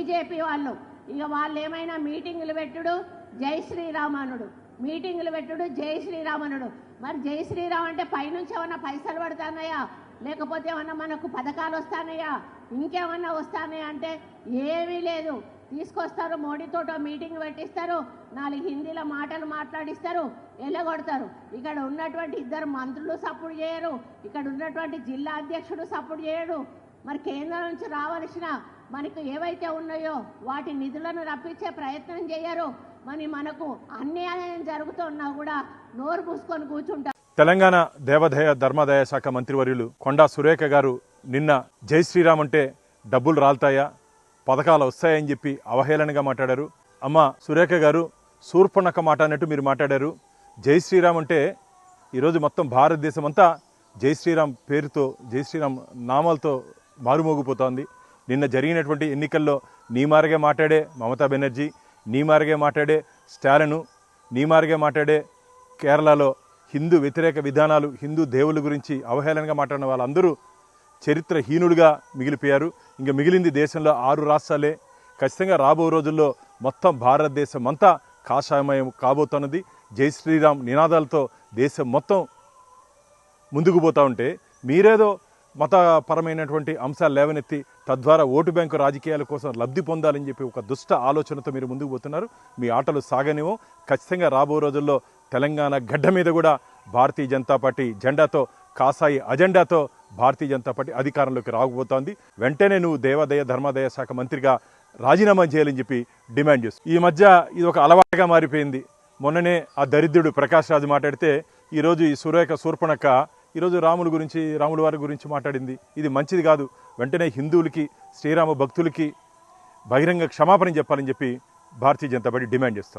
BJP వాళ్ళు ఇక వాళ్ళు ఏమైనా మీటింగులు పెట్టుడు జై శ్రీరామనుడు, మీటింగులు పెట్టుడు జై శ్రీరామనుడు. మరి జై శ్రీరామ్ అంటే పైనుంచి ఏమన్నా పైసలు పడుతున్నాయా, లేకపోతే ఏమన్నా మనకు పథకాలు వస్తానయా, ఇంకేమన్నా వస్తానయా అంటే ఏమీ లేదు. తీసుకొస్తారు, మోడీతోటో మీటింగ్ పెట్టిస్తారు, 4 హిందీలో మాటలు మాట్లాడిస్తారు, ఎల్లగొడతారు. ఇక్కడ ఉన్నటువంటి 2 మంత్రులు సపోర్ట్ చేయరు, ఇక్కడ ఉన్నటువంటి జిల్లా అధ్యక్షుడు సపోర్ట్ చేయడు. మరి కేంద్రం నుంచి రావాల్సిన మనకు ఏవైతే ఉన్నాయో వాటి నిధులను రప్పించే ప్రయత్నం చేయరు. మనకు అన్యాయం జరుగుతున్నా కూడా నోరు పూసుకొని కూర్చుంటారు. తెలంగాణ దేవాదాయ ధర్మాదాయ శాఖ మంత్రివర్యులు కొండా సురేఖ గారు నిన్న జై శ్రీరామ్ అంటే డబ్బులు రాలుతాయా, పథకాలు వస్తాయని చెప్పి అవహేళనగా మాట్లాడారు. అమ్మ సురేఖ గారు, శూర్పణఖ మాట అన్నట్టు మీరు మాట్లాడారు. జై శ్రీరామ్ అంటే ఈరోజు మొత్తం భారతదేశం అంతా జై శ్రీరామ్ పేరుతో, జై శ్రీరామ్ నామాలతో మారుమోగిపోతోంది. నిన్న జరిగినటువంటి ఎన్నికల్లో నీ మారిగే మాట్లాడే మమతా బెనర్జీ, నీ మారిగే మాట్లాడే స్టాలిన్, నీ మారిగే మాట్లాడే కేరళలో హిందూ వ్యతిరేక విధానాలు, హిందూ దేవుల గురించి అవహేళనగా మాట్లాడిన వాళ్ళందరూ చరిత్రహీనులుగా మిగిలిపోయారు. ఇంకా మిగిలింది దేశంలో 6 రాష్ట్రాలే. ఖచ్చితంగా రాబో రోజుల్లో మొత్తం భారతదేశం అంతా కాషాయమయం కాబోతున్నది. జై శ్రీరామ్ నినాదాలతో దేశం మొత్తం ముందుకు పోతూ ఉంటే మీరేదో మతపరమైనటువంటి అంశాలు లేవనెత్తి తద్వారా ఓటు బ్యాంకు రాజకీయాల కోసం లబ్ధి పొందాలని చెప్పి ఒక దుష్ట ఆలోచనతో మీరు ముందుకు పోతున్నారు. మీ ఆటలు సాగనివో. ఖచ్చితంగా రాబో రోజుల్లో తెలంగాణ గడ్డ మీద కూడా భారతీయ జనతా పార్టీ జెండాతో, కాసాయి అజెండాతో భారతీయ జనతా పార్టీ అధికారంలోకి రాకపోతోంది. వెంటనే నువ్వు దేవాదాయ ధర్మాదాయ శాఖ మంత్రిగా రాజీనామా చేయాలని చెప్పి డిమాండ్ చేస్తూ ఈ మధ్య ఇది ఒక అలవాటుగా మారిపోయింది. మొన్ననే ఆ దరిద్రుడు ప్రకాష్ రాజు మాట్లాడితే ఈరోజు ఈ సురేఖ శూర్పణఖ ఈరోజు రాముల వారి గురించి మాట్లాడింది. ఇది మంచిది కాదు. వెంటనే హిందువులకి, శ్రీరామ భక్తులకి బహిరంగ క్షమాపణ చెప్పాలని చెప్పి భారతీయ జనతా పార్టీ డిమాండ్ చేస్తారు.